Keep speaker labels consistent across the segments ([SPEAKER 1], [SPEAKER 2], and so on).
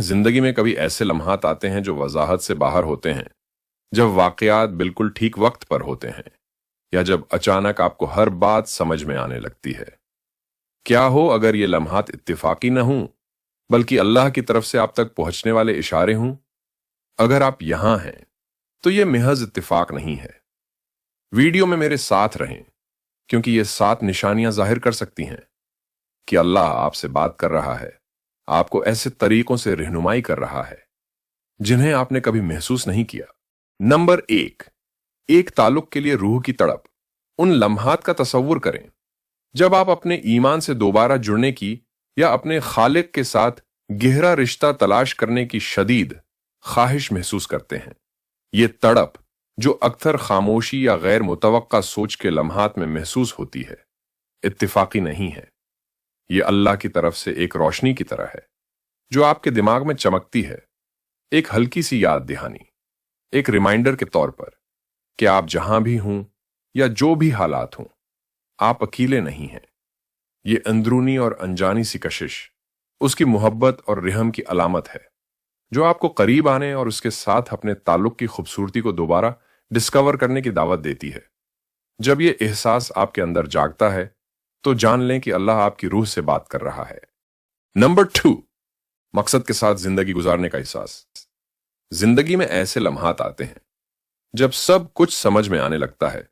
[SPEAKER 1] जिंदगी में कभी ऐसे लम्हात आते हैं जो वजाहत से बाहर होते हैं, जब वाकयात बिल्कुल ठीक वक्त पर होते हैं, या जब अचानक आपको हर बात समझ में आने लगती है। क्या हो अगर ये लम्हात इत्तिफाकी न हों, बल्कि अल्लाह की तरफ से आप तक पहुंचने वाले इशारे हों? अगर आप यहां हैं तो ये महज इत्तिफाक नहीं है। वीडियो में मेरे साथ रहें, क्योंकि ये 7 निशानियां जाहिर कर सकती हैं कि अल्लाह आपसे बात कर रहा है, आपको ऐसे तरीकों से रहनुमाई कर रहा है जिन्हें आपने कभी महसूस नहीं किया। नंबर 1, एक ताल्लुक के लिए रूह की तड़प। उन लम्हात का तसव्वुर करें जब आप अपने ईमान से दोबारा जुड़ने की या अपने खालिक के साथ गहरा रिश्ता तलाश करने की शदीद ख्वाहिश महसूस करते हैं। ये तड़प, जो अक्सर खामोशी या गैर मुतवक्का सोच के लम्हात में महसूस होती है, इत्तिफाकी नहीं है। ये अल्लाह की तरफ से एक रोशनी की तरह है जो आपके दिमाग में चमकती है, एक हल्की सी याद दहानी, एक रिमाइंडर के तौर पर कि आप जहां भी हों या जो भी हालात हों, आप अकेले नहीं हैं। ये अंदरूनी और अनजानी सी कशिश उसकी मोहब्बत और रहम की अलामत है, जो आपको करीब आने और उसके साथ अपने ताल्लुक की खूबसूरती को दोबारा डिस्कवर करने की दावत देती है। जब ये एहसास आपके अंदर जागता है तो जान लें कि अल्लाह आपकी रूह से बात कर रहा है। नंबर 2, मकसद के साथ जिंदगी गुजारने का एहसास। जिंदगी में ऐसे लम्हात आते हैं जब सब कुछ समझ में आने लगता है।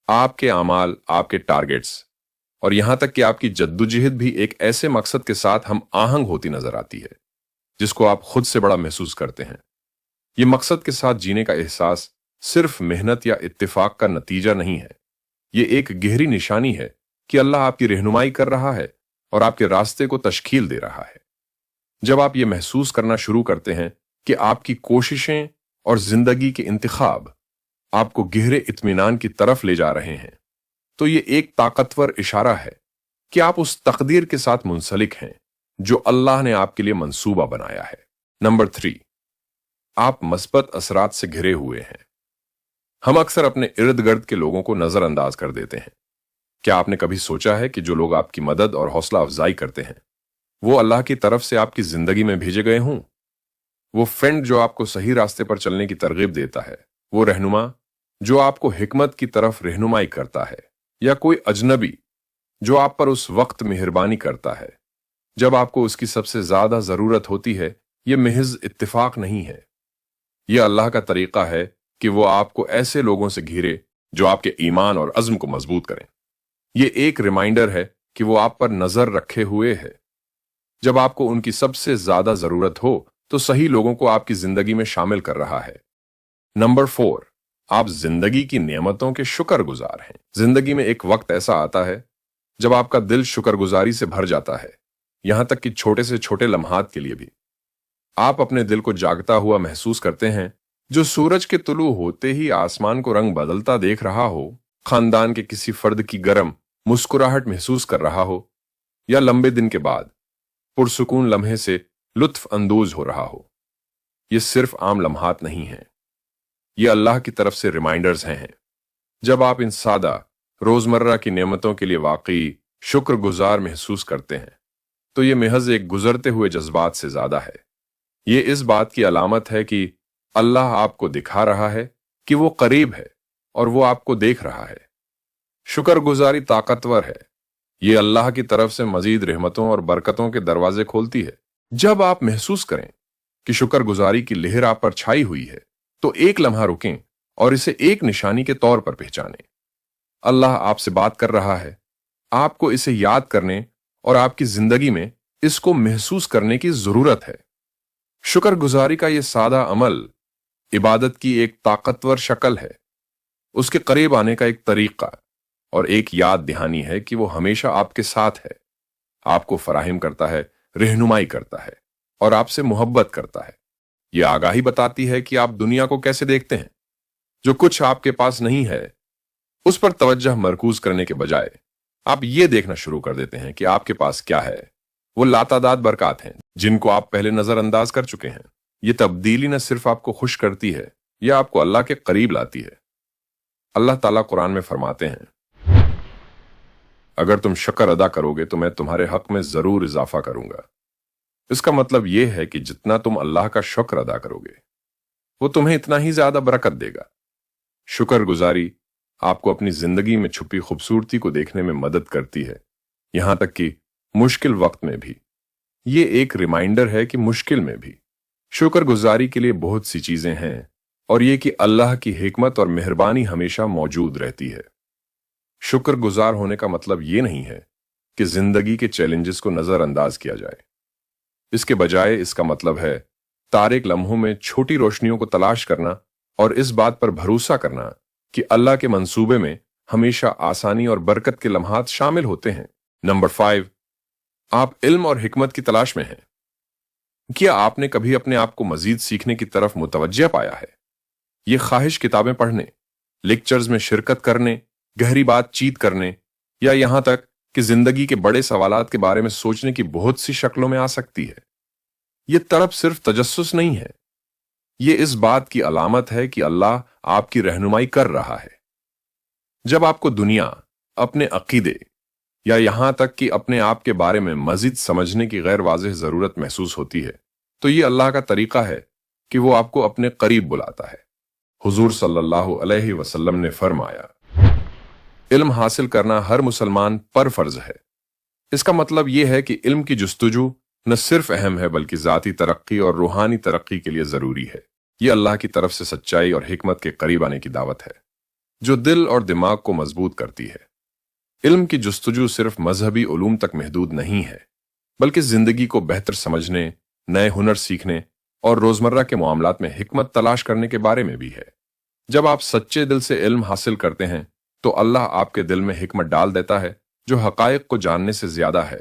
[SPEAKER 1] आपके अमाल, आपके टारगेट्स और यहां तक कि आपकी जद्दोजहद भी एक ऐसे मकसद के साथ हम आहंग होती नजर आती है जिसको आप खुद से बड़ा महसूस करते हैं। यह मकसद के साथ जीने का एहसास सिर्फ मेहनत या इत्तिफाक का नतीजा नहीं है। यह एक गहरी निशानी है कि अल्लाह आपकी रहनुमाई कर रहा है और आपके रास्ते को तश्कील दे रहा है। जब आप ये महसूस करना शुरू करते हैं कि आपकी कोशिशें और जिंदगी के इंतखाब आपको गहरे इत्मीनान की तरफ ले जा रहे हैं, तो ये एक ताकतवर इशारा है कि आप उस तकदीर के साथ मुंसलिक हैं जो अल्लाह ने आपके लिए मंसूबा बनाया है। नंबर 3, आप मस्बत असरात से घिरे हुए हैं। हम अक्सर अपने इर्द गिर्द के लोगों को नजरअंदाज कर देते हैं। क्या आपने कभी सोचा है कि जो लोग आपकी मदद और हौसला अफजाई करते हैं, वो अल्लाह की तरफ से आपकी जिंदगी में भेजे गए हों? वो फ्रेंड जो आपको सही रास्ते पर चलने की तरगीब देता है, वो रहनुमा जो आपको हिकमत की तरफ रहनुमाई करता है, या कोई अजनबी जो आप पर उस वक्त मेहरबानी करता है जब आपको उसकी सबसे ज्यादा जरूरत होती है, यह महज इत्तिफाक नहीं है। यह अल्लाह का तरीका है कि वो आपको ऐसे लोगों से घिरे जो आपके ईमान और अज़्म को मजबूत करें। यह एक रिमाइंडर है कि वो आप पर नजर रखे हुए है। जब आपको उनकी सबसे ज्यादा जरूरत हो तो सही लोगों को आपकी जिंदगी में शामिल कर रहा है। नंबर 4, आप जिंदगी की नेमतों के शुक्रगुजार हैं। जिंदगी में एक वक्त ऐसा आता है जब आपका दिल शुक्रगुजारी से भर जाता है, यहां तक कि छोटे से छोटे लम्हात के लिए भी। आप अपने दिल को जागता हुआ महसूस करते हैं, जो सूरज के तुलू होते ही आसमान को रंग बदलता देख रहा हो, खानदान के किसी फर्द की गर्म मुस्कुराहट महसूस कर रहा हो, या लंबे दिन के बाद पुरसुकून लम्हे से लुत्फ अंदोज हो रहा हो। ये सिर्फ आम लम्हात नहीं हैं, ये अल्लाह की तरफ से रिमाइंडर्स हैं। जब आप इन सादा रोजमर्रा की नेमतों के लिए वाकई शुक्रगुजार महसूस करते हैं, तो ये महज एक गुजरते हुए जज्बात से ज्यादा है। ये इस बात की अलामत है कि अल्लाह आपको दिखा रहा है कि वो करीब है और वो आपको देख रहा है। शुक्रगुजारी ताकतवर है। ये अल्लाह की तरफ से मजीद रहमतों और बरकतों के दरवाजे खोलती है। जब आप महसूस करें कि शुक्रगुजारी की लहर आप पर छाई हुई है, तो एक लम्हा रुकें और इसे एक निशानी के तौर पर पहचानें। अल्लाह आपसे बात कर रहा है। आपको इसे याद करने और आपकी जिंदगी में इसको महसूस करने की जरूरत है। शुक्रगुजारी का यह सादा अमल इबादत की एक ताकतवर शक्ल है, उसके करीब आने का एक तरीका और एक याद दहानी है कि वो हमेशा आपके साथ है, आपको फराहिम करता है, रहनुमाई करता है और आपसे मोहब्बत करता है। यह आगाही बताती है कि आप दुनिया को कैसे देखते हैं। जो कुछ आपके पास नहीं है उस पर तवज्जो मरकूज करने के बजाय आप ये देखना शुरू कर देते हैं कि आपके पास क्या है। वो लातादाद बरकत हैं जिनको आप पहले नजरअंदाज कर चुके हैं। ये तब्दीली न सिर्फ आपको खुश करती है, यह आपको अल्लाह के करीब लाती है। अल्लाह ताला कुरान में फरमाते हैं, अगर तुम शुक्र अदा करोगे तो मैं तुम्हारे हक में जरूर इजाफा करूंगा। اس کا مطلب یہ ہے کہ جتنا تم اللہ کا شکر ادا کرو گے وہ تمہیں اتنا ہی زیادہ برکت دے گا۔ شکر گزاری آپ کو اپنی زندگی میں چھپی خوبصورتی کو دیکھنے میں مدد کرتی ہے، یہاں تک کہ مشکل وقت میں بھی۔ یہ ایک ریمائنڈر ہے کہ مشکل میں بھی شکر گزاری کے لیے بہت سی چیزیں ہیں، اور یہ کہ اللہ کی حکمت اور مہربانی ہمیشہ موجود رہتی ہے۔ شکر گزار ہونے کا مطلب یہ نہیں ہے کہ زندگی کے چیلنجز کو نظر انداز کیا جائے۔ اس کے بجائے اس کا مطلب ہے تاریک لمحوں میں چھوٹی روشنیوں کو تلاش کرنا اور اس بات پر بھروسہ کرنا کہ اللہ کے منصوبے میں ہمیشہ آسانی اور برکت کے لمحات شامل ہوتے ہیں۔ نمبر 5، آپ علم اور حکمت کی تلاش میں ہیں۔ کیا آپ نے کبھی اپنے آپ کو مزید سیکھنے کی طرف متوجہ پایا ہے؟ یہ خواہش کتابیں پڑھنے، لیکچرز میں شرکت کرنے، گہری بات چیت کرنے، یا یہاں تک کہ زندگی کے بڑے سوالات کے بارے میں سوچنے کی بہت سی شکلوں میں آ سکتی ہے۔ یہ طلب صرف تجسس نہیں ہے، یہ اس بات کی علامت ہے کہ اللہ آپ کی رہنمائی کر رہا ہے۔ جب آپ کو دنیا، اپنے عقیدے، یا یہاں تک کہ اپنے آپ کے بارے میں مزید سمجھنے کی غیر واضح ضرورت محسوس ہوتی ہے، تو یہ اللہ کا طریقہ ہے کہ وہ آپ کو اپنے قریب بلاتا ہے۔ حضور صلی اللہ علیہ وسلم نے فرمایا، علم حاصل کرنا ہر مسلمان پر فرض ہے۔ اس کا مطلب یہ ہے کہ علم کی جستجو نہ صرف اہم ہے بلکہ ذاتی ترقی اور روحانی ترقی کے لیے ضروری ہے۔ یہ اللہ کی طرف سے سچائی اور حکمت کے قریب آنے کی دعوت ہے، جو دل اور دماغ کو مضبوط کرتی ہے۔ علم کی جستجو صرف مذہبی علوم تک محدود نہیں ہے، بلکہ زندگی کو بہتر سمجھنے، نئے ہنر سیکھنے اور روزمرہ کے معاملات میں حکمت تلاش کرنے کے بارے میں بھی ہے۔ جب آپ سچے دل سے علم حاصل کرتے ہیں تو اللہ آپ کے دل میں حکمت ڈال دیتا ہے جو حقائق کو جاننے سے زیادہ ہے۔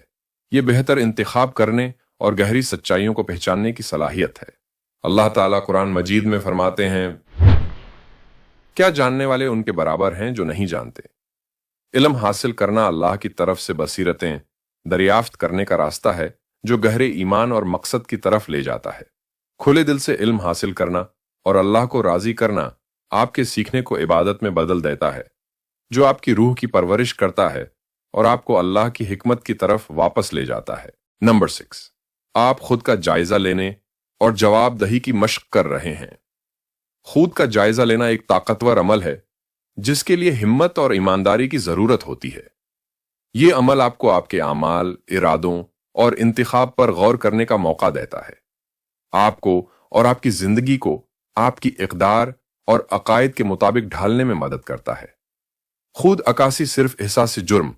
[SPEAKER 1] یہ بہتر انتخاب کرنے اور گہری سچائیوں کو پہچاننے کی صلاحیت ہے۔ اللہ تعالیٰ قرآن مجید میں فرماتے ہیں، کیا جاننے والے ان کے برابر ہیں جو نہیں جانتے؟ علم حاصل کرنا اللہ کی طرف سے بصیرتیں دریافت کرنے کا راستہ ہے جو گہرے ایمان اور مقصد کی طرف لے جاتا ہے۔ کھلے دل سے علم حاصل کرنا اور اللہ کو راضی کرنا آپ کے سیکھنے کو عبادت میں بدل دیتا ہے، جو آپ کی روح کی پرورش کرتا ہے اور آپ کو اللہ کی حکمت کی طرف واپس لے جاتا ہے۔ نمبر 6، آپ خود کا جائزہ لینے اور جواب دہی کی مشق کر رہے ہیں۔ خود کا جائزہ لینا ایک طاقتور عمل ہے جس کے لیے ہمت اور ایمانداری کی ضرورت ہوتی ہے۔ یہ عمل آپ کو آپ کے اعمال، ارادوں اور انتخاب پر غور کرنے کا موقع دیتا ہے۔ آپ کو اور آپ کی زندگی کو آپ کی اقدار اور عقائد کے مطابق ڈھالنے میں مدد کرتا ہے۔ خود عکاسی صرف احساس جرم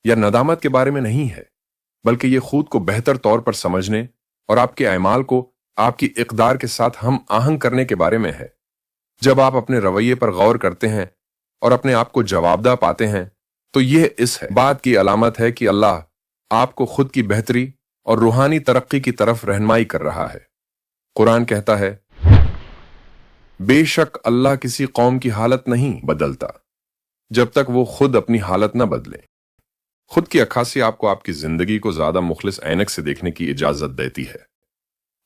[SPEAKER 1] یا ندامت کے بارے میں نہیں ہے، بلکہ یہ خود کو بہتر طور پر سمجھنے اور آپ کے اعمال کو آپ کی اقدار کے ساتھ ہم آہنگ کرنے کے بارے میں ہے۔ جب آپ اپنے رویے پر غور کرتے ہیں اور اپنے آپ کو جوابدہ پاتے ہیں تو یہ اس بات کی علامت ہے کہ اللہ آپ کو خود کی بہتری اور روحانی ترقی کی طرف رہنمائی کر رہا ہے۔ قرآن کہتا ہے، بے شک اللہ کسی قوم کی حالت نہیں بدلتا جب تک وہ خود اپنی حالت نہ بدلے۔ خود کی عکاسی آپ کو آپ کی زندگی کو زیادہ مخلص عینک سے دیکھنے کی اجازت دیتی ہے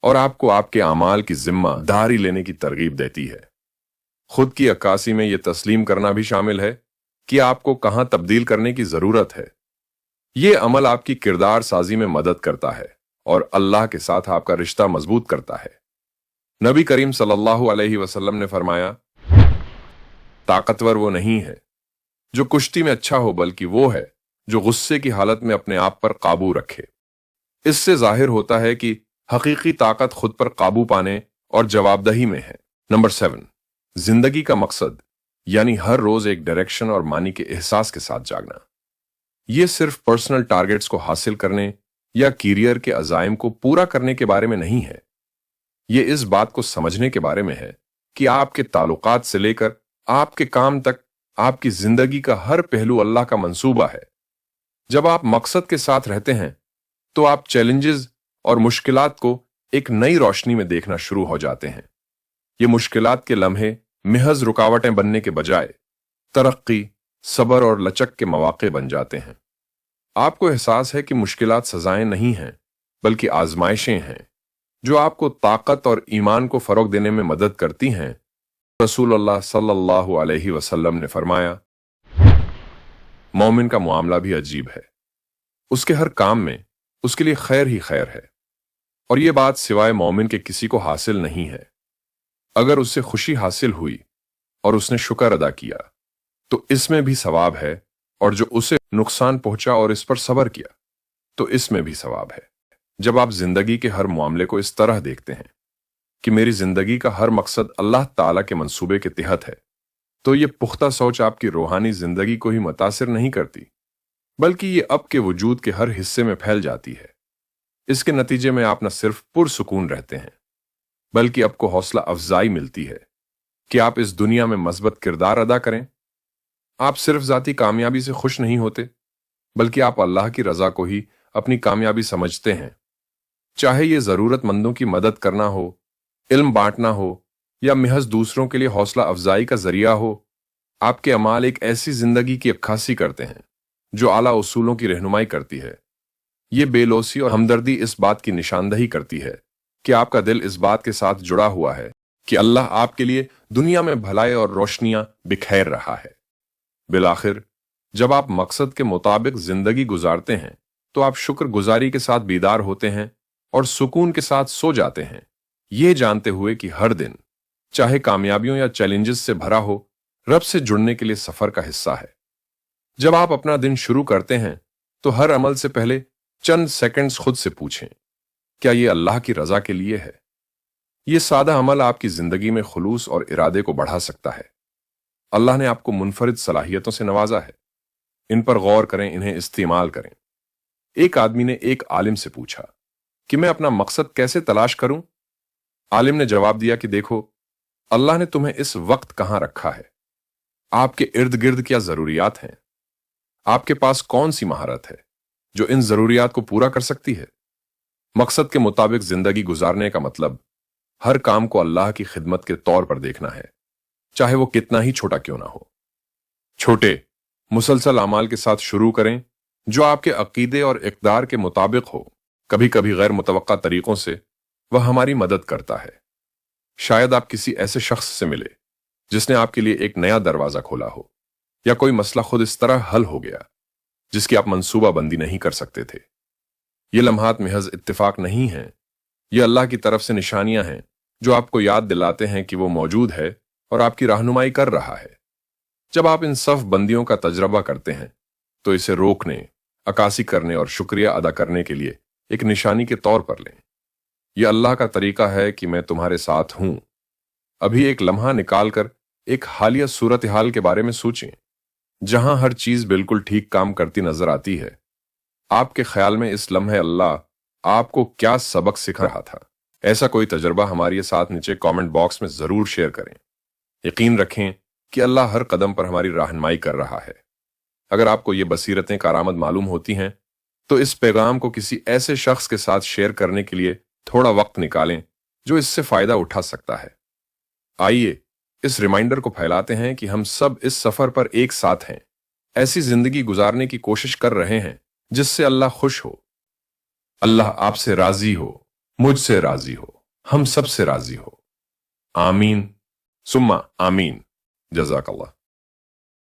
[SPEAKER 1] اور آپ کو آپ کے اعمال کی ذمہ داری لینے کی ترغیب دیتی ہے۔ خود کی عکاسی میں یہ تسلیم کرنا بھی شامل ہے کہ آپ کو کہاں تبدیل کرنے کی ضرورت ہے۔ یہ عمل آپ کی کردار سازی میں مدد کرتا ہے اور اللہ کے ساتھ آپ کا رشتہ مضبوط کرتا ہے۔ نبی کریم صلی اللہ علیہ وسلم نے فرمایا، طاقتور وہ نہیں ہے جو کشتی میں اچھا ہو، بلکہ وہ ہے جو غصے کی حالت میں اپنے آپ پر قابو رکھے۔ اس سے ظاہر ہوتا ہے کہ حقیقی طاقت خود پر قابو پانے اور جواب دہی میں ہے۔ نمبر 7، زندگی کا مقصد، یعنی ہر روز ایک ڈائریکشن اور معنی کے احساس کے ساتھ جاگنا۔ یہ صرف پرسنل ٹارگٹس کو حاصل کرنے یا کیریئر کے عزائم کو پورا کرنے کے بارے میں نہیں ہے۔ یہ اس بات کو سمجھنے کے بارے میں ہے کہ آپ کے تعلقات سے لے کر آپ کے کام تک آپ کی زندگی کا ہر پہلو اللہ کا منصوبہ ہے۔ جب آپ مقصد کے ساتھ رہتے ہیں تو آپ چیلنجز اور مشکلات کو ایک نئی روشنی میں دیکھنا شروع ہو جاتے ہیں۔ یہ مشکلات کے لمحے محض رکاوٹیں بننے کے بجائے ترقی، صبر اور لچک کے مواقع بن جاتے ہیں۔ آپ کو احساس ہے کہ مشکلات سزائیں نہیں ہیں بلکہ آزمائشیں ہیں جو آپ کو طاقت اور ایمان کو فروغ دینے میں مدد کرتی ہیں۔ رسول اللہ صلی اللہ علیہ وسلم نے فرمایا، مومن کا معاملہ بھی عجیب ہے، اس کے ہر کام میں اس کے لیے خیر ہی خیر ہے۔ और ये बात सिवाय मोमिन के किसी को हासिल नहीं है। अगर उससे खुशी हासिल हुई और उसने शुक्र अदा किया तो इसमें भी सवाब है, और जो उसे नुकसान पहुंचा और इस पर सब्र किया तो इसमें भी सवाब है। जब आप जिंदगी के हर मामले को इस तरह देखते हैं कि मेरी जिंदगी का हर मकसद अल्लाह ताला के मंसूबे के तहत है, तो ये पुख्ता सोच आपकी रूहानी जिंदगी को ही मुतासिर नहीं करती, बल्कि ये आपके वजूद के हर हिस्से में फैल जाती है। इसके नतीजे में आप न सिर्फ पुरसुकून रहते हैं, बल्कि आपको हौसला अफजाई मिलती है कि आप इस दुनिया में मस्बत किरदार अदा करें। आप सिर्फ जाती कामयाबी से खुश नहीं होते, बल्कि आप अल्लाह की रजा को ही अपनी कामयाबी समझते हैं। चाहे ये जरूरतमंदों की मदद करना हो, इल्म बांटना हो, या महज दूसरों के लिए हौसला अफजाई का जरिया हो, आपके अमाल एक ऐसी जिंदगी की अक्कासी करते हैं जो आला उसूलों की रहनुमाई करती है। ये बेलौसी और हमदर्दी इस बात की निशानदही करती है कि आपका दिल इस बात के साथ जुड़ा हुआ है कि अल्लाह आपके लिए दुनिया में भलाई और रोशनियां बिखेर रहा है। बिलाखिर जब आप मकसद के मुताबिक जिंदगी गुजारते हैं तो आप शुक्रगुजारी के साथ बीदार होते हैं और सुकून के साथ सो जाते हैं, ये जानते हुए कि हर दिन चाहे कामयाबियों या चैलेंजेस से भरा हो, रब से जुड़ने के लिए सफर का हिस्सा है। जब आप अपना दिन शुरू करते हैं तो हर अमल से पहले चंद सेकंड्स खुद से पूछें, क्या ये अल्लाह की रजा के लिए है? ये सादा अमल आपकी जिंदगी में खुलूस और इरादे को बढ़ा सकता है। अल्लाह ने आपको मुनफरिद सलाहियतों से नवाजा है, इन पर गौर करें, इन्हें इस्तेमाल करें। एक आदमी ने एक आलिम से पूछा कि मैं अपना मकसद कैसे तलाश करूं? आलिम ने जवाब दिया कि देखो, अल्लाह ने तुम्हें इस वक्त कहां रखा है, आपके इर्द गिर्द क्या जरूरियात हैं, आपके पास कौन सी महारत है जो इन जरूरियात को पूरा कर सकती है। मकसद के मुताबिक जिंदगी गुजारने का मतलब हर काम को अल्लाह की खिदमत के तौर पर देखना है, चाहे वो कितना ही छोटा क्यों ना हो। छोटे मुसलसल अमाल के साथ शुरू करें जो आपके अकीदे और इक़दार के मुताबिक हो। कभी कभी गैर मुतवक्का तरीकों से वह हमारी मदद करता है। शायद आप किसी ऐसे शख्स से मिले जिसने आपके लिए एक नया दरवाजा खोला हो, या कोई मसला खुद इस तरह हल हो गया जिसकी आप मंसूबा बंदी नहीं कर सकते थे। ये लम्हात महज इत्तेफाक नहीं हैं, ये अल्लाह की तरफ से निशानियां हैं जो आपको याद दिलाते हैं कि वो मौजूद है और आपकी रहनुमाई कर रहा है। जब आप इन सफ बंदियों का तजर्बा करते हैं तो इसे रोकने, अकासी करने और शुक्रिया अदा करने के लिए एक निशानी के तौर पर लें। यह अल्लाह का तरीका है कि मैं तुम्हारे साथ हूं। अभी एक लम्हा निकालकर एक हालिया सूरत हाल के बारे में सोचें जहां हर चीज बिल्कुल ठीक काम करती नजर आती है। आपके ख्याल में इस लम्हे अल्लाह आपको क्या सबक सिखा रहा था? ऐसा कोई तजर्बा हमारे साथ नीचे कमेंट बॉक्स में जरूर शेयर करें। यकीन रखें कि अल्लाह हर कदम पर हमारी रहनुमाई कर रहा है। अगर आपको ये बसीरतें कारामद मालूम होती हैं तो इस पैगाम को किसी ऐसे शख्स के साथ शेयर करने के लिए थोड़ा वक्त निकालें जो इससे फायदा उठा सकता है। आइए इस रिमाइंडर को फैलाते हैं कि हम सब इस सफर पर एक साथ हैं, ऐसी जिंदगी गुजारने की कोशिश कर रहे हैं जिससे अल्लाह खुश हो। अल्लाह आपसे राजी हो, मुझसे राजी हो, हम सब से राजी हो। आमीन सुम्मा आमीन। जज़ाकल्लाह।